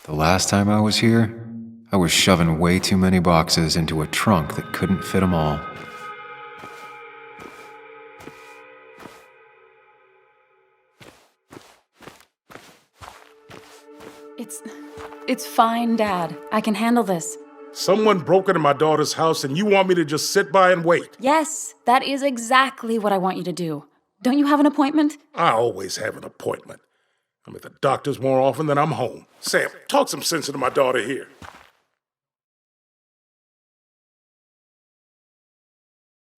The last time I was here, I was shoving way too many boxes into a trunk that couldn't fit them all. It's fine, Dad. I can handle this. Someone broke into my daughter's house and you want me to just sit by and wait? Yes, that is exactly what I want you to do. Don't you have an appointment? I always have an appointment. I'm at the doctor's more often than I'm home. Sam, talk some sense into my daughter here.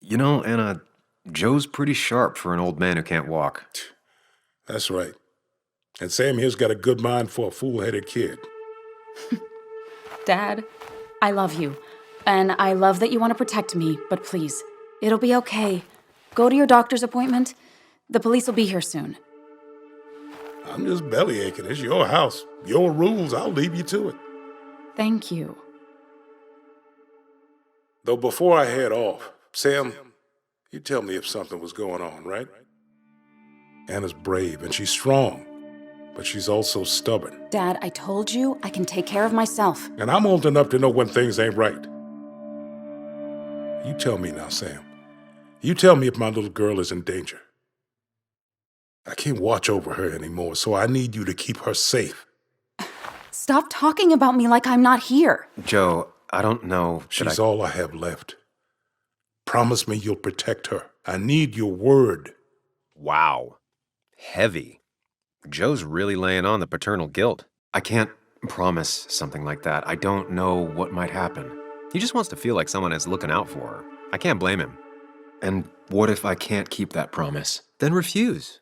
You know, Anna, Joe's pretty sharp for an old man who can't walk. That's right. And Sam here's got a good mind for a fool-headed kid. Dad, I love you. And I love that you want to protect me, but please, it'll be okay. Go to your doctor's appointment. The police will be here soon. I'm just belly aching. It's your house. Your rules. I'll leave you to it. Thank you. Though before I head off, Sam, you tell me if something was going on, right? Anna's brave and she's strong, but she's also stubborn. Dad, I told you I can take care of myself. And I'm old enough to know when things ain't right. You tell me now, Sam. You tell me if my little girl is in danger. I can't watch over her anymore, so I need you to keep her safe. Stop talking about me like I'm not here. Joe, I don't know. She's all I have left. Promise me you'll protect her. I need your word. Wow. Heavy. Joe's really laying on the paternal guilt. I can't promise something like that. I don't know what might happen. He just wants to feel like someone is looking out for her. I can't blame him. And what if I can't keep that promise? Then refuse.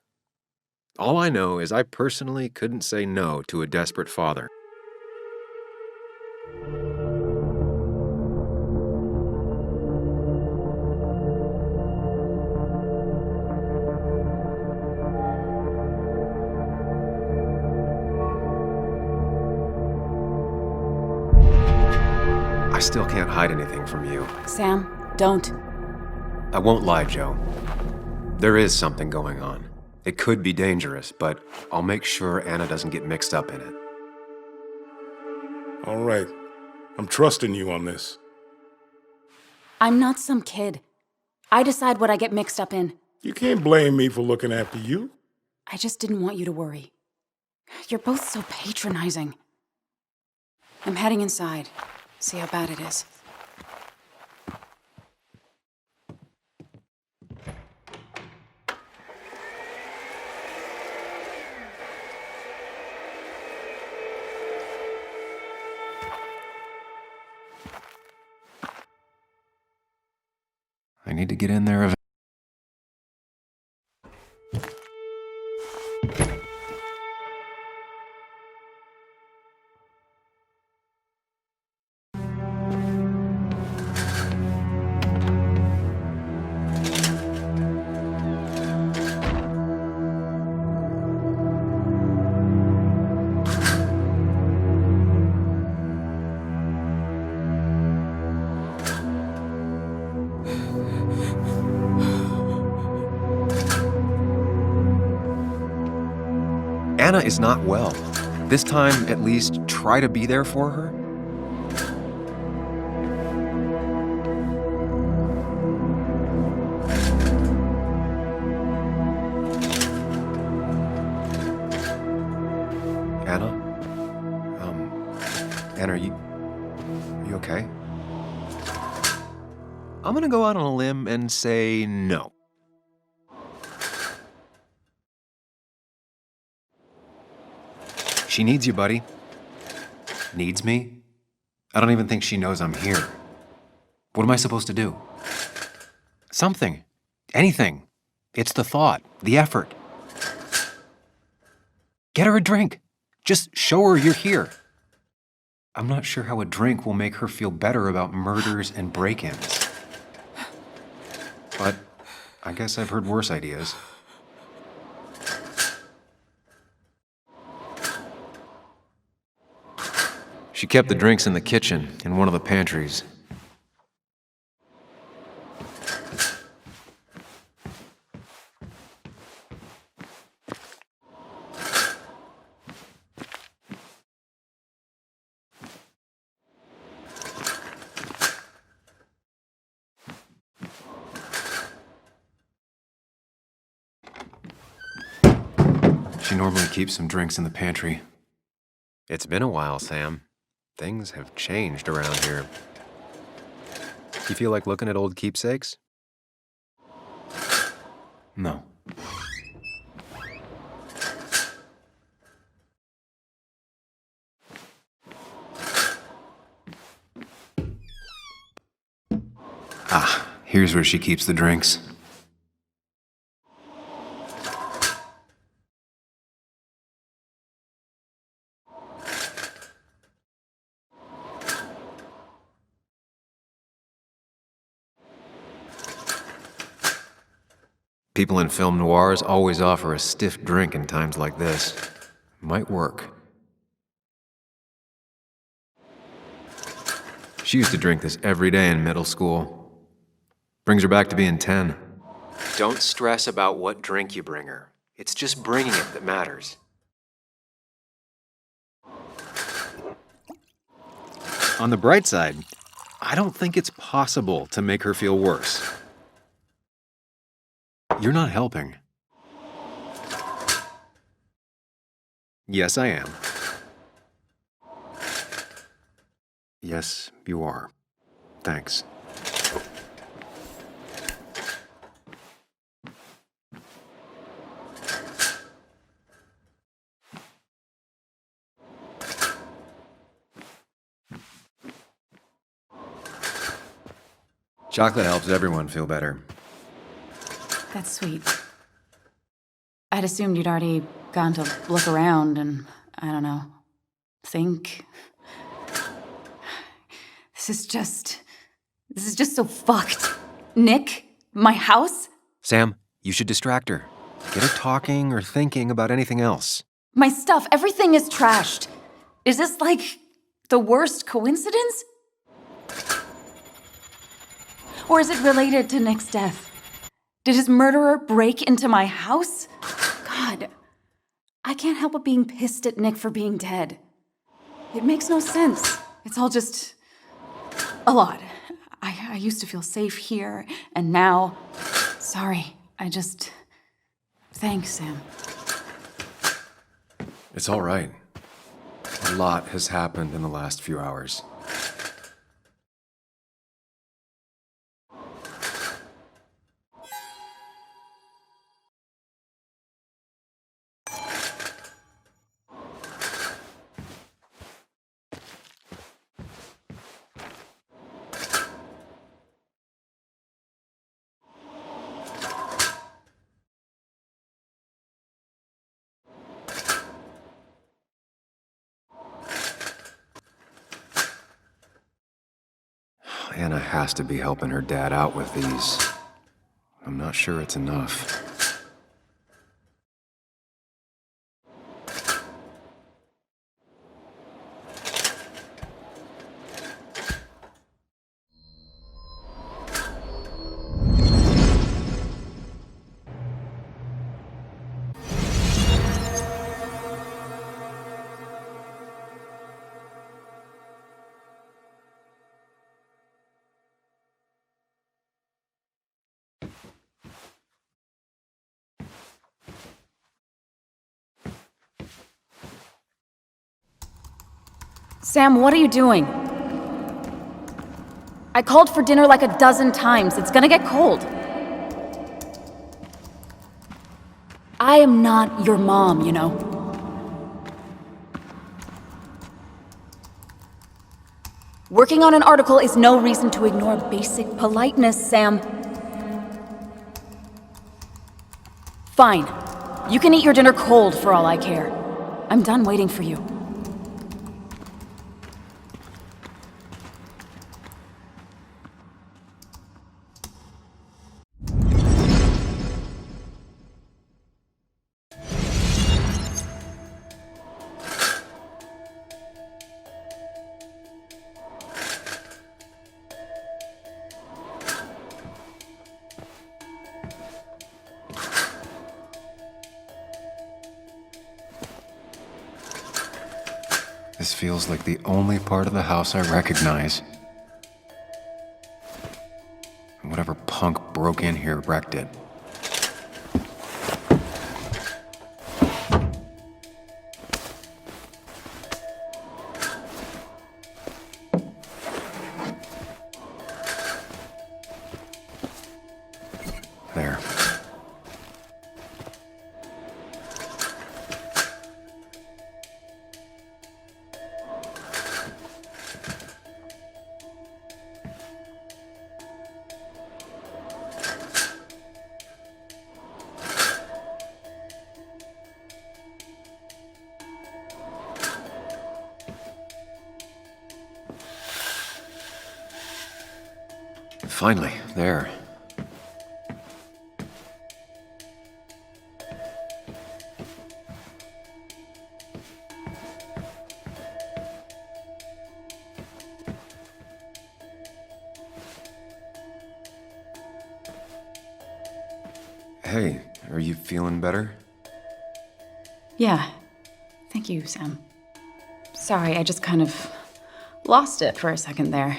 All I know is I personally couldn't say no to a desperate father. I still can't hide anything from you. Sam, don't. I won't lie, Joe. There is something going on. It could be dangerous, but I'll make sure Anna doesn't get mixed up in it. All right. I'm trusting you on this. I'm not some kid. I decide what I get mixed up in. You can't blame me for looking after you. I just didn't want you to worry. You're both so patronizing. I'm heading inside. See how bad it is. I need to get in there eventually. Anna is not well. This time, at least, try to be there for her. Anna? Anna, are you okay? I'm gonna go out on a limb and say no. She needs you, buddy. Needs me? I don't even think she knows I'm here. What am I supposed to do? Something. Anything. It's the thought, the effort. Get her a drink. Just show her you're here. I'm not sure how a drink will make her feel better about murders and break-ins. But I guess I've heard worse ideas. She kept the drinks in the kitchen, in one of the pantries. She normally keeps some drinks in the pantry. It's been a while, Sam. Things have changed around here. You feel like looking at old keepsakes? No. Ah, here's where she keeps the drinks. People in film noirs always offer a stiff drink in times like this. Might work. She used to drink this every day in middle school. Brings her back to being 10. Don't stress about what drink you bring her. It's just bringing it that matters. On the bright side, I don't think it's possible to make her feel worse. You're not helping. Yes, I am. Yes, you are. Thanks. Chocolate helps everyone feel better. That's sweet. I'd assumed you'd already gone to look around and, I don't know, think. This is just so fucked. Nick? My house? Sam, you should distract her. Get her talking or thinking about anything else. My stuff, everything is trashed. Is this like the worst coincidence? Or is it related to Nick's death? Did his murderer break into my house? God, I can't help but being pissed at Nick for being dead. It makes no sense. It's all just a lot. I used to feel safe here, and now... Sorry, Thanks, Sam. It's all right. A lot has happened in the last few hours. Anna has to be helping her dad out with these. I'm not sure it's enough. Sam, what are you doing? I called for dinner like a dozen times. It's gonna get cold. I am not your mom, you know. Working on an article is no reason to ignore basic politeness, Sam. Fine. You can eat your dinner cold for all I care. I'm done waiting for you. This feels like the only part of the house I recognize. Whatever punk broke in here wrecked it. Finally, there. Hey, are you feeling better? Yeah. Thank you, Sam. Sorry, I just kind of lost it for a second there.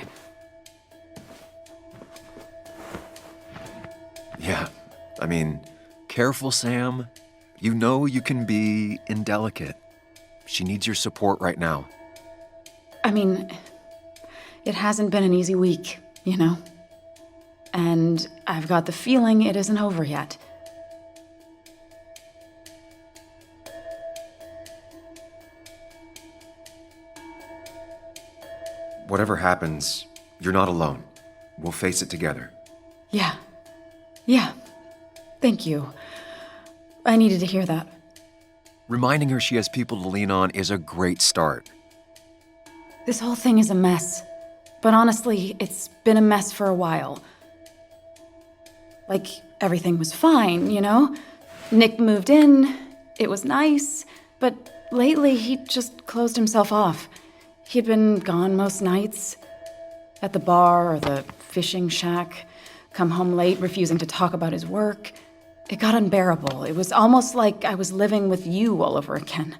Yeah, I mean, careful, Sam. You know you can be indelicate. She needs your support right now. I mean, it hasn't been an easy week, you know? And I've got the feeling it isn't over yet. Whatever happens, you're not alone. We'll face it together. Yeah. Yeah. Thank you. I needed to hear that. Reminding her she has people to lean on is a great start. This whole thing is a mess. But honestly, it's been a mess for a while. Like, everything was fine, you know? Nick moved in, it was nice, but lately he just closed himself off. He'd been gone most nights. At the bar or the fishing shack, come home late, refusing to talk about his work. It got unbearable. It was almost like I was living with you all over again.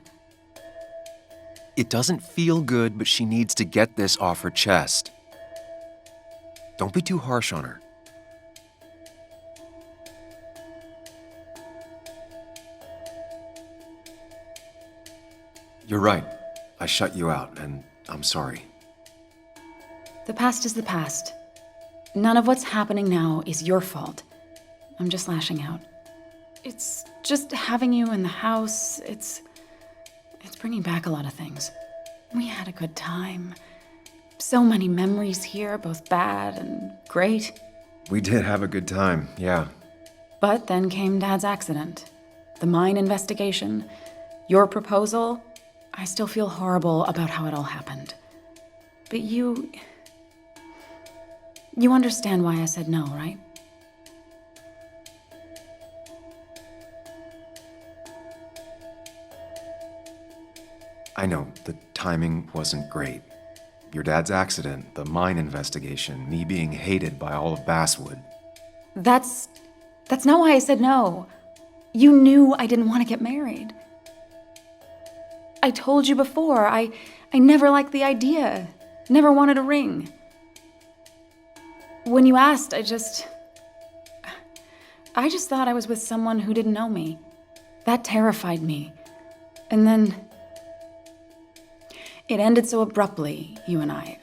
It doesn't feel good, but she needs to get this off her chest. Don't be too harsh on her. You're right. I shut you out, and I'm sorry. The past is the past. None of what's happening now is your fault. I'm just lashing out. It's just having you in the house. It's bringing back a lot of things. We had a good time. So many memories here, both bad and great. We did have a good time, yeah. But then came Dad's accident. The mine investigation. Your proposal. I still feel horrible about how it all happened. But you understand why I said no, right? I know, the timing wasn't great. Your dad's accident, the mine investigation, me being hated by all of Basswood. That's not why I said no. You knew I didn't want to get married. I told you before, I never liked the idea. Never wanted a ring. When you asked, I just thought I was with someone who didn't know me. That terrified me. And then it ended so abruptly, you and I.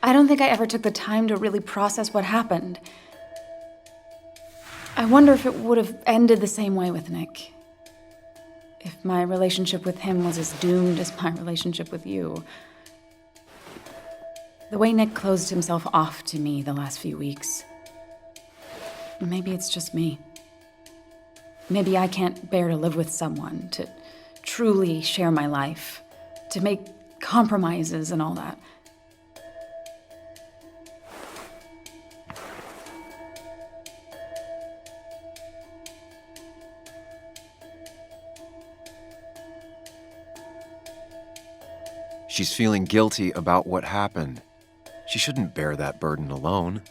I don't think I ever took the time to really process what happened. I wonder if it would have ended the same way with Nick. If my relationship with him was as doomed as my relationship with you. The way Nick closed himself off to me the last few weeks. Maybe it's just me. Maybe I can't bear to live with someone, to truly share my life, to make compromises and all that. She's feeling guilty about what happened. She shouldn't bear that burden alone.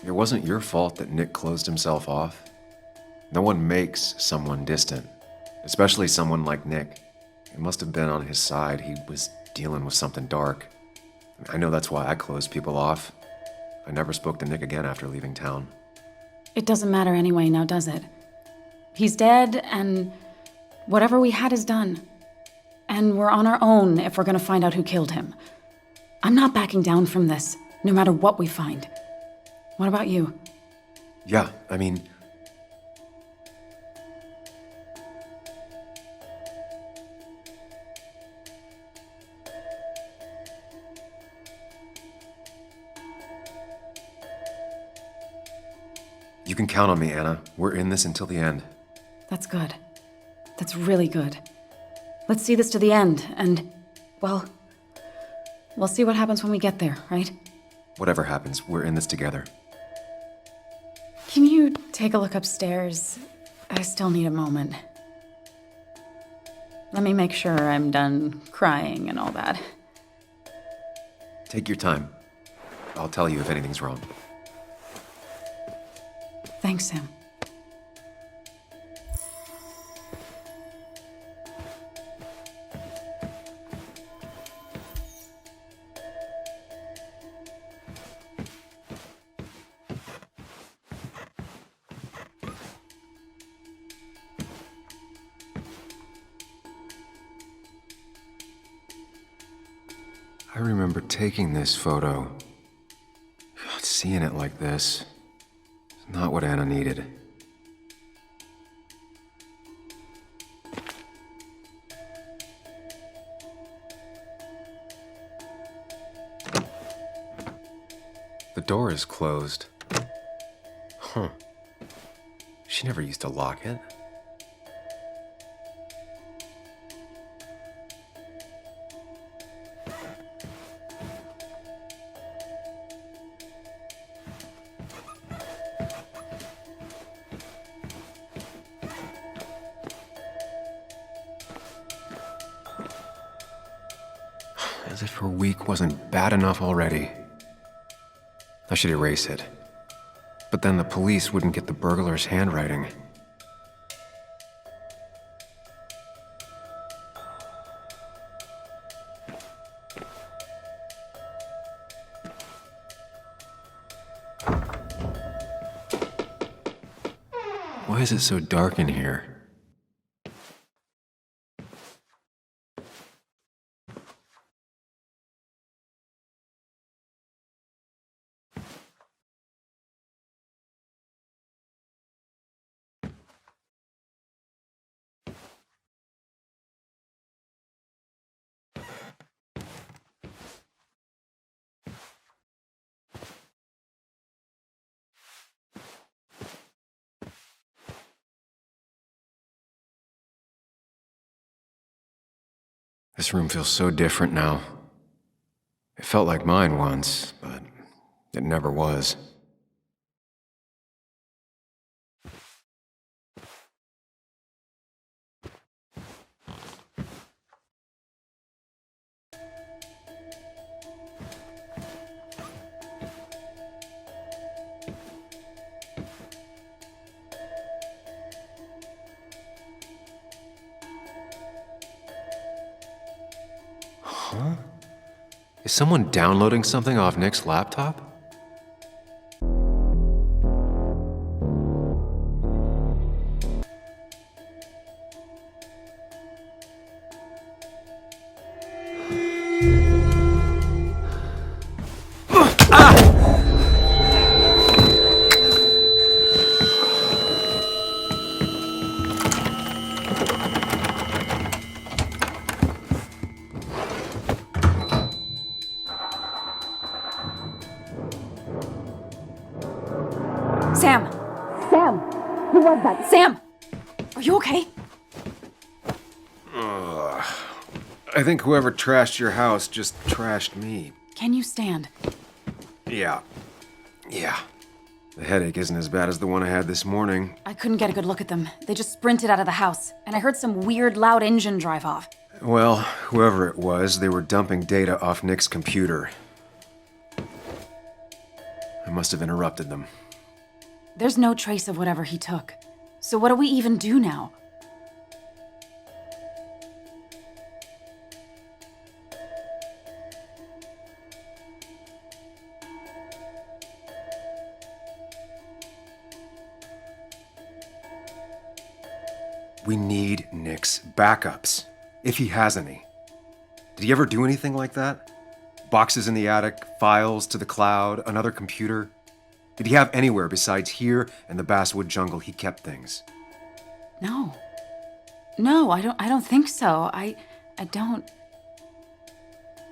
It wasn't your fault that Nick closed himself off. No one makes someone distant, especially someone like Nick. It must have been on his side. He was dealing with something dark. I know that's why I closed people off. I never spoke to Nick again after leaving town. It doesn't matter anyway, now does it? He's dead, and whatever we had is done. And we're on our own if we're gonna find out who killed him. I'm not backing down from this, no matter what we find. What about you? Yeah, I mean... You can count on me, Anna. We're in this until the end. That's good. That's really good. Let's see this to the end, and, well, We'll see what happens when we get there, right? Whatever happens, we're in this together. Can you take a look upstairs? I still need a moment. Let me make sure I'm done crying and all that. Take your time. I'll tell you if anything's wrong. Thanks, Sam. I remember taking this photo. God, seeing it like this is not what Anna needed. The door is closed. Huh. She never used to lock it. As if her week wasn't bad enough already. I should erase it. But then the police wouldn't get the burglar's handwriting. Why is it so dark in here? This room feels so different now. It felt like mine once, but it never was. Huh? Is someone downloading something off Nick's laptop? Sam! Sam! Who was that? Sam! Are you okay? I think whoever trashed your house just trashed me. Can you stand? Yeah. The headache isn't as bad as the one I had this morning. I couldn't get a good look at them. They just sprinted out of the house, and I heard some weird, loud engine drive off. Well, whoever it was, they were dumping data off Nick's computer. I must have interrupted them. There's no trace of whatever he took. So what do we even do now? We need Nick's backups, if he has any. Did he ever do anything like that? Boxes in the attic, files to the cloud, another computer? Did he have anywhere besides here and the basswood jungle he kept things? No. No, I don't think so. I don't...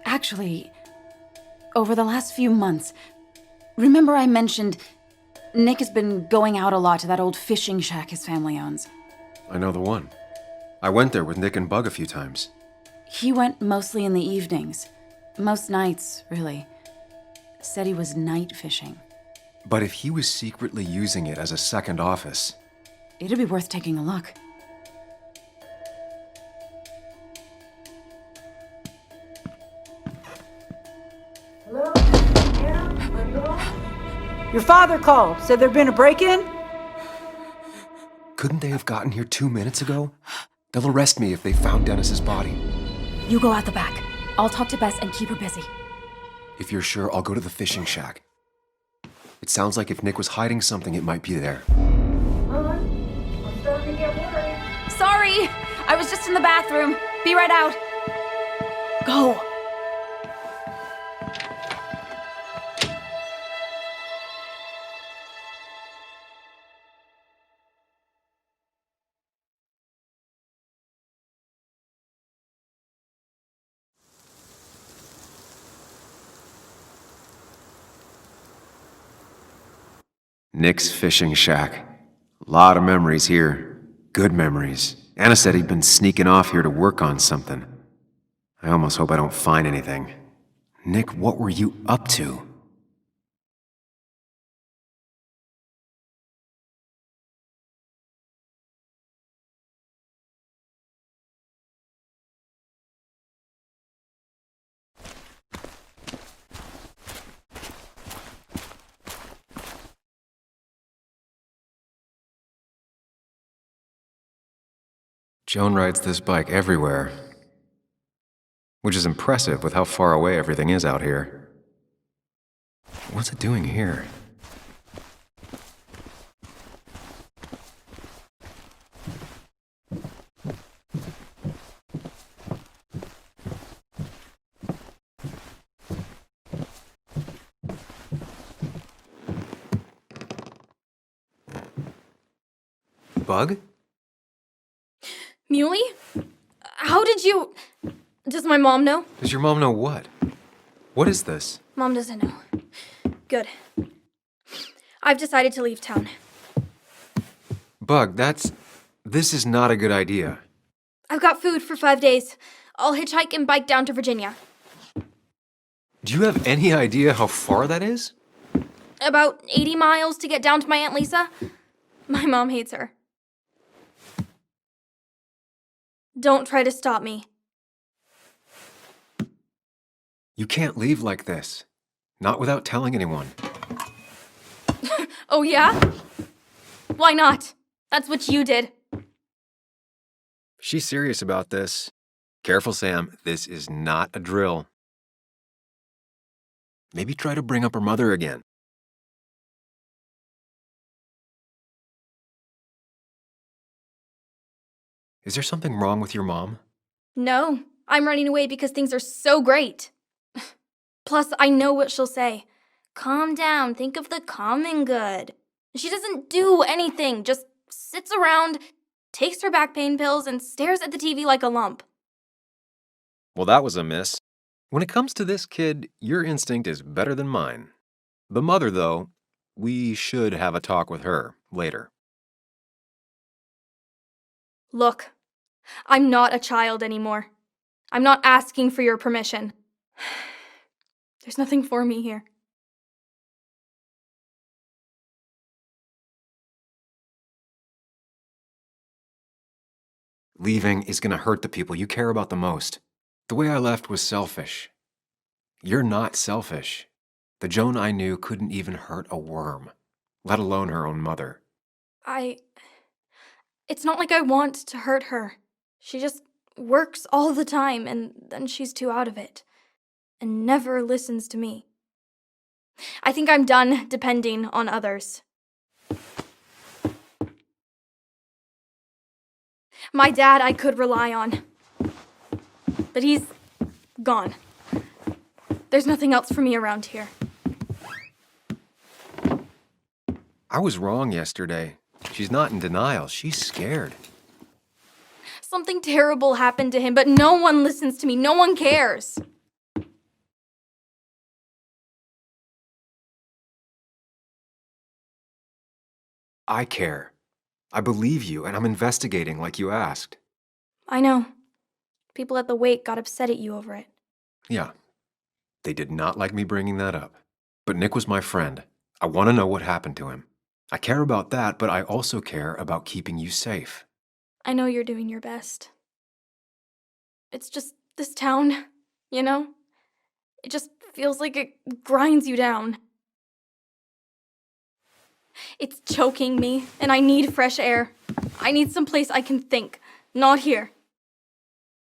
Actually, over the last few months, remember I mentioned Nick has been going out a lot to that old fishing shack his family owns. I know the one. I went there with Nick and Bug a few times. He went mostly in the evenings. Most nights, really. Said he was night fishing. But if he was secretly using it as a second office... It'd be worth taking a look. Hello? Yeah? Are you on? Your father called. Said there'd been a break-in? Couldn't they have gotten here 2 minutes ago? They'll arrest me if they found Dennis's body. You go out the back. I'll talk to Bess and keep her busy. If you're sure, I'll go to the fishing shack. It sounds like if Nick was hiding something, it might be there. I'm starting to get worried. Sorry! I was just in the bathroom. Be right out. Go. Nick's fishing shack. Lot of memories here. Good memories. Anna said he'd been sneaking off here to work on something. I almost hope I don't find anything. Nick, what were you up to? Joan rides this bike everywhere, which is impressive with how far away everything is out here. What's it doing here? Bug? Muley? How did you... Does my mom know? Does your mom know what? What is this? Mom doesn't know. Good. I've decided to leave town. Bug, this is not a good idea. I've got food for 5 days. I'll hitchhike and bike down to Virginia. Do you have any idea how far that is? About 80 miles to get down to my Aunt Lisa. My mom hates her. Don't try to stop me. You can't leave like this. Not without telling anyone. Oh, yeah? Why not? That's what you did. She's serious about this. Careful, Sam. This is not a drill. Maybe try to bring up her mother again. Is there something wrong with your mom? No, I'm running away because things are so great. Plus, I know what she'll say. Calm down, think of the common good. She doesn't do anything, just sits around, takes her back pain pills, and stares at the TV like a lump. Well, that was a miss. When it comes to this kid, your instinct is better than mine. The mother, though, we should have a talk with her later. Look, I'm not a child anymore. I'm not asking for your permission. There's nothing for me here. Leaving is going to hurt the people you care about the most. The way I left was selfish. You're not selfish. The Joan I knew couldn't even hurt a worm, let alone her own mother. It's not like I want to hurt her. She just works all the time, and then she's too out of it. And never listens to me. I think I'm done depending on others. My dad I could rely on. But he's gone. There's nothing else for me around here. I was wrong yesterday. She's not in denial. She's scared. Something terrible happened to him, but no one listens to me. No one cares. I care. I believe you, and I'm investigating like you asked. I know. People at the wake got upset at you over it. Yeah, They did not like me bringing that up. But Nick was my friend. I want to know what happened to him. I care about that, but I also care about keeping you safe. I know you're doing your best. It's just this town, you know? It just feels like it grinds you down. It's choking me, and I need fresh air. I need someplace I can think, not here.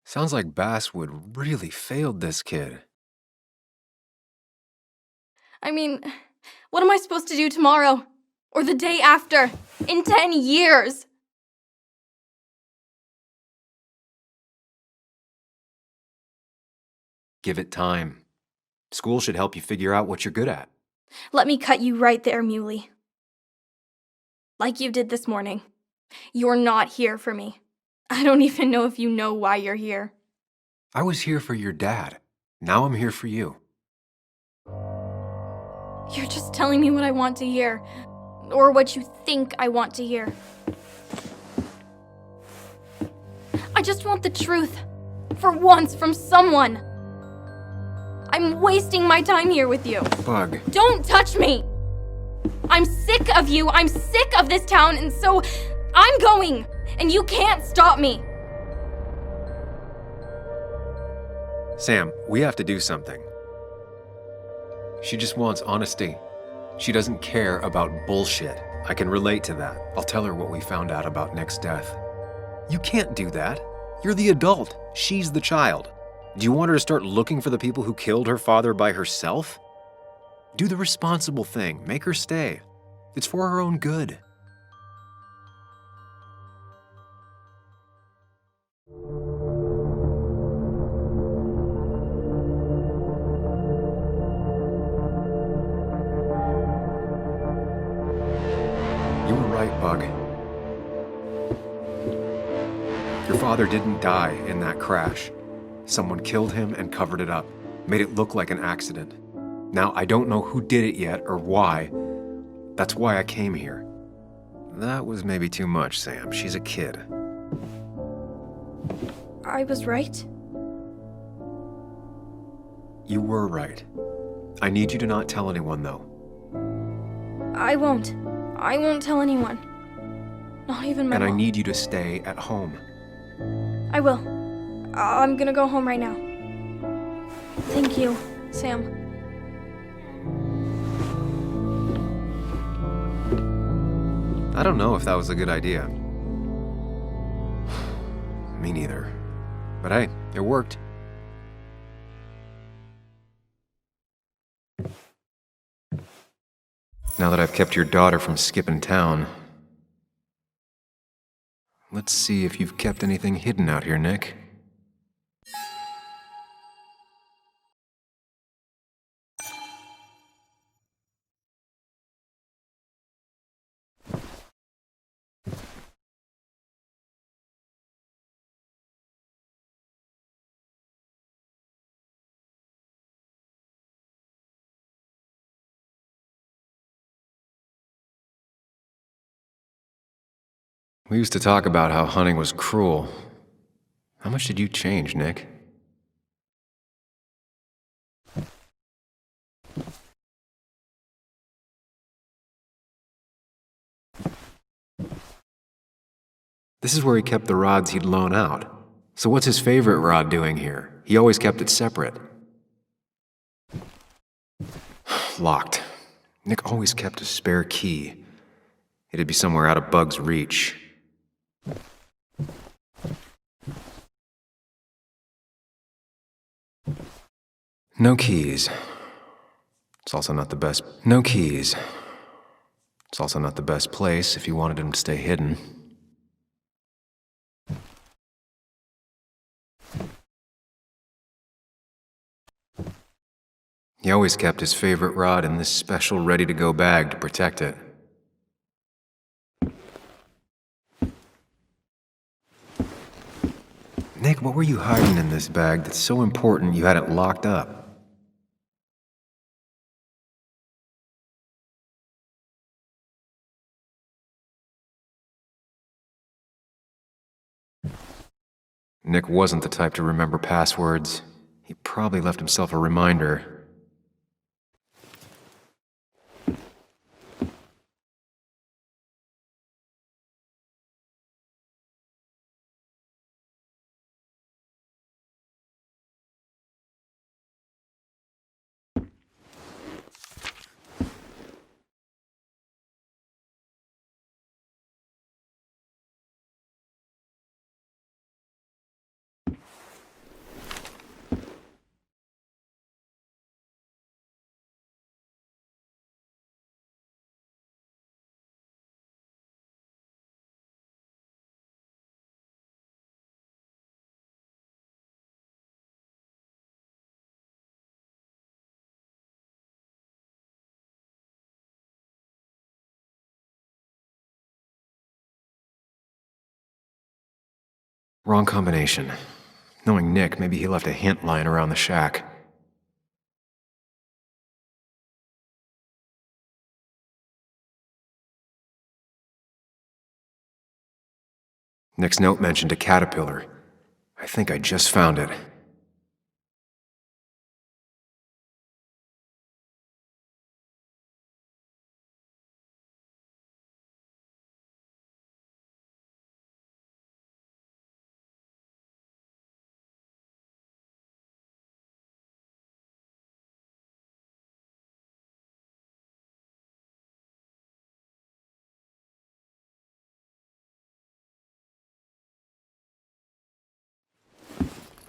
Sounds like Basswood really failed this kid. I mean, what am I supposed to do tomorrow? Or the day after? In 10 years? Give it time. School should help you figure out what you're good at. Let me cut you right there, Muley. Like you did this morning. You're not here for me. I don't even know if you know why you're here. I was here for your dad. Now I'm here for you. You're just telling me what I want to hear. Or what you think I want to hear. I just want the truth. For once, from someone. I'm wasting my time here with you. Bug. Don't touch me! I'm sick of you, I'm sick of this town, and so I'm going, and you can't stop me. Sam, we have to do something. She just wants honesty. She doesn't care about bullshit. I can relate to that. I'll tell her what we found out about Nick's death. You can't do that. You're the adult. She's the child. Do you want her to start looking for the people who killed her father by herself? Do the responsible thing. Make her stay. It's for her own good. You were right, Bug. Your father didn't die in that crash. Someone killed him and covered it up, made it look like an accident. Now, I don't know who did it yet or why. That's why I came here. That was maybe too much, Sam. She's a kid. I was right? You were right. I need you to not tell anyone, though. I won't. I won't tell anyone. Not even my And I mom. need you to stay at home. I will. I'm gonna go home right now. Thank you, Sam. I don't know if that was a good idea. Me neither. But hey, it worked. Now that I've kept your daughter from skipping town, let's see if you've kept anything hidden out here, Nick. We used to talk about how hunting was cruel. How much did you change, Nick? This is where he kept the rods he'd loan out. So what's his favorite rod doing here? He always kept it separate. Locked. Nick always kept a spare key. It'd be somewhere out of Bug's reach. No keys. It's also not the best. No keys. It's also not the best place if you wanted him to stay hidden. He always kept his favorite rod in this special ready-to-go bag to protect it. Nick, what were you hiding in this bag that's so important you had it locked up? Nick wasn't the type to remember passwords. He probably left himself a reminder. Wrong combination. Knowing Nick, maybe he left a hint lying around the shack. Nick's note mentioned a caterpillar. I think I just found it.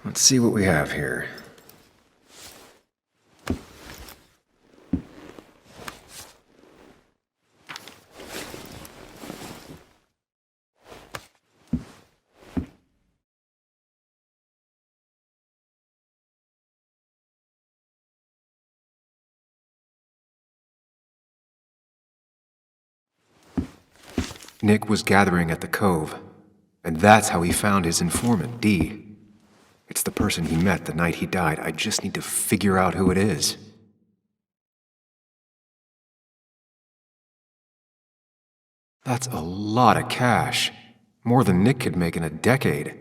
Let's see what we have here. Nick was gathering at the cove, and that's how he found his informant, Dee. It's the person he met the night he died. I just need to figure out who it is. That's a lot of cash. More than Nick could make in a decade.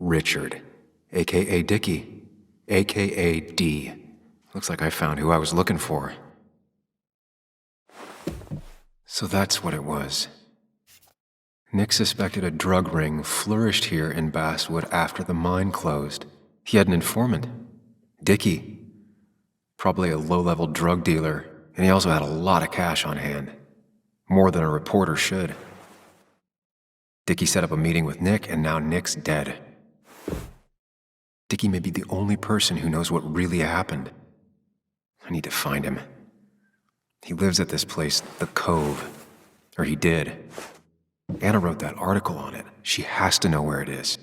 Richard, aka Dickie, aka D. Looks like I found who I was looking for. So that's what it was. Nick suspected a drug ring flourished here in Basswood after the mine closed. He had an informant, Dickie. Probably a low-level drug dealer, and he also had a lot of cash on hand. More than a reporter should. Dickie set up a meeting with Nick, and now Nick's dead. Dickie may be the only person who knows what really happened. I need to find him. He lives at this place, The Cove. Or he did. Anna wrote that article on it. She has to know where it is.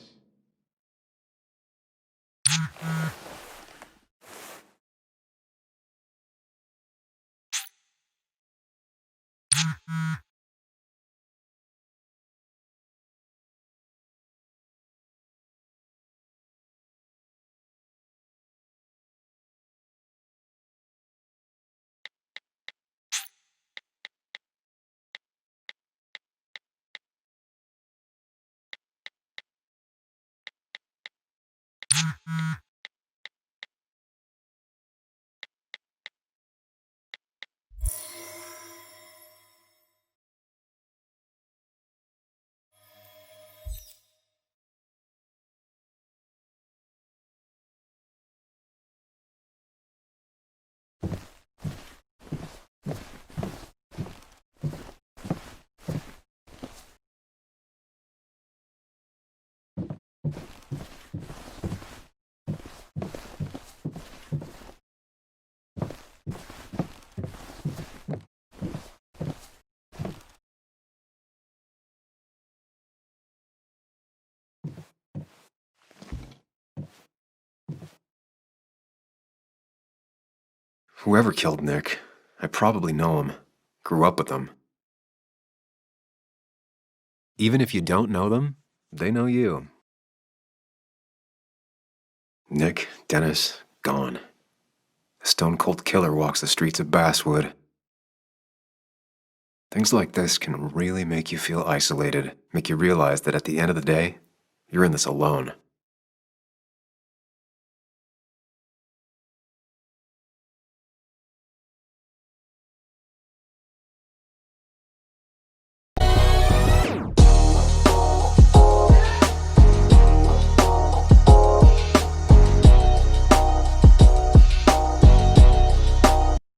Whoever killed Nick, I probably know him. Grew up with him. Even if you don't know them, they know you. Nick, Dennis, gone. A stone-cold killer walks the streets of Basswood. Things like this can really make you feel isolated, make you realize that at the end of the day, you're in this alone.